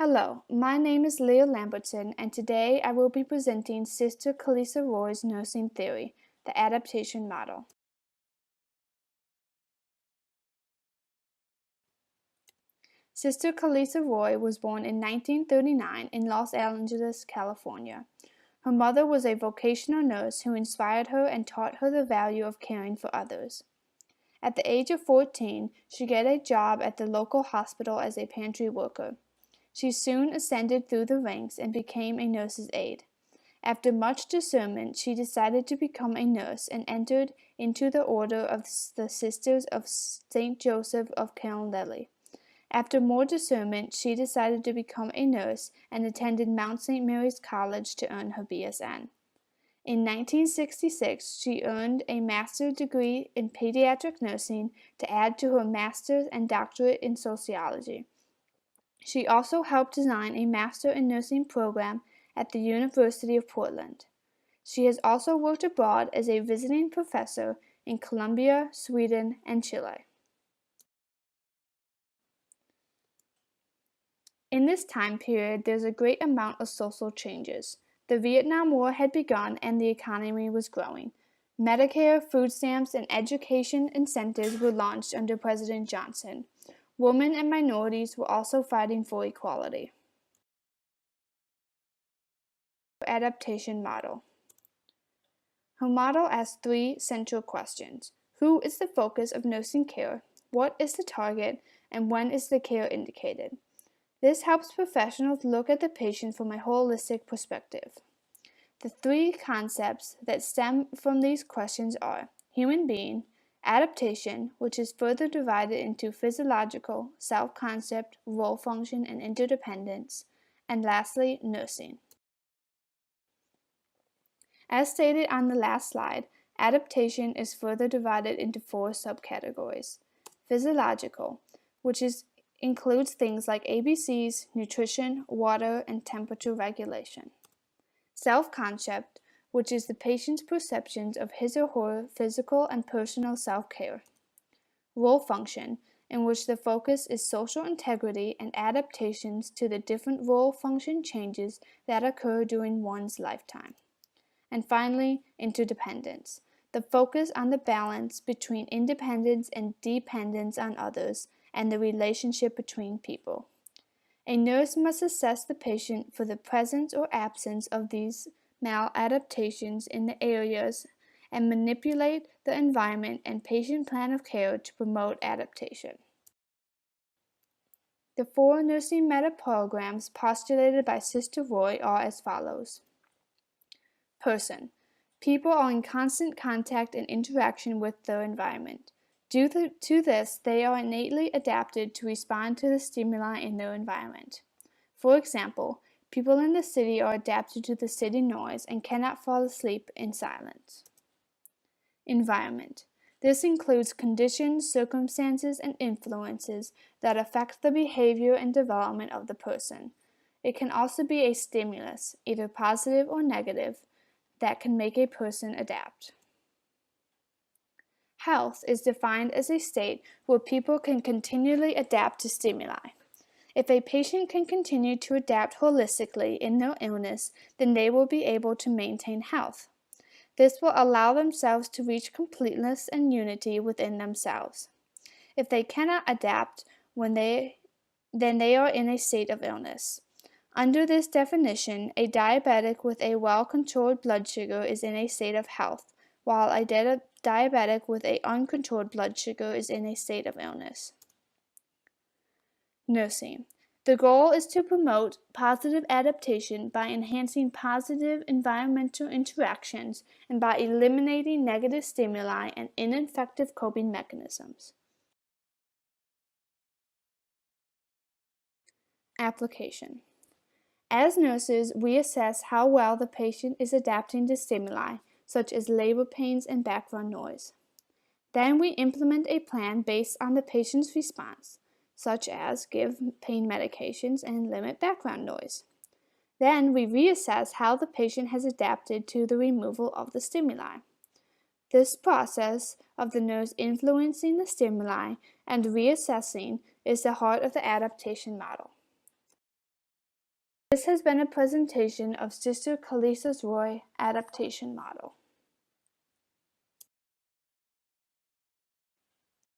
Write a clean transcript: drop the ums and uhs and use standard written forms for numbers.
Hello, my name is Leo Lambertson, and today I will be presenting Sister Kalisa Roy's nursing theory, the adaptation model. Sister Kalisa Roy was born in 1939 in Los Angeles, California. Her mother was a vocational nurse who inspired her and taught her the value of caring for others. At the age of 14, she got a job at the local hospital as a pantry worker. She soon ascended through the ranks and became a nurse's aide. After much discernment, she decided to become a nurse and entered into the Order of the Sisters of St. Joseph of Carondelet. After more discernment, she decided to become a nurse and attended Mount St. Mary's College to earn her BSN. In 1966, she earned a master's degree in pediatric nursing to add to her master's and doctorate in sociology. She also helped design a Master in Nursing program at the University of Portland. She has also worked abroad as a visiting professor in Colombia, Sweden, and Chile. In this time period, there's a great amount of social changes. The Vietnam War had begun and the economy was growing. Medicare, food stamps, and education incentives were launched under President Johnson. Women and minorities were also fighting for equality. Adaptation model. Her model asks three central questions. Who is the focus of nursing care? What is the target? And when is the care indicated? This helps professionals look at the patient from a holistic perspective. The three concepts that stem from these questions are human being, adaptation, which is further divided into physiological, self-concept, role function, and interdependence, and lastly, nursing. As stated on the last slide, adaptation is further divided into four subcategories. Physiological, which includes things like ABCs, nutrition, water, and temperature regulation. Self-concept, which is the patient's perceptions of his or her physical and personal self-care. Role function, in which the focus is social integrity and adaptations to the different role function changes that occur during one's lifetime. And finally, interdependence, the focus on the balance between independence and dependence on others and the relationship between people. A nurse must assess the patient for the presence or absence of these maladaptations in the areas and manipulate the environment and patient plan of care to promote adaptation. The four nursing meta programs postulated by Sister Roy are as follows. Person. People are in constant contact and interaction with their environment. Due to this, they are innately adapted to respond to the stimuli in their environment. For example, people in the city are adapted to the city noise and cannot fall asleep in silence. Environment. This includes conditions, circumstances, and influences that affect the behavior and development of the person. It can also be a stimulus, either positive or negative, that can make a person adapt. Health is defined as a state where people can continually adapt to stimuli. If a patient can continue to adapt holistically in their illness, then they will be able to maintain health. This will allow themselves to reach completeness and unity within themselves. If they cannot adapt, then they are in a state of illness. Under this definition, a diabetic with a well-controlled blood sugar is in a state of health, while a diabetic with an uncontrolled blood sugar is in a state of illness. Nursing. The goal is to promote positive adaptation by enhancing positive environmental interactions and by eliminating negative stimuli and ineffective coping mechanisms. Application. As nurses, we assess how well the patient is adapting to stimuli, such as labor pains and background noise. Then we implement a plan based on the patient's response, such as give pain medications and limit background noise. Then we reassess how the patient has adapted to the removal of the stimuli. This process of the nurse influencing the stimuli and reassessing is the heart of the adaptation model. This has been a presentation of Sister Kalisa's Roy adaptation model.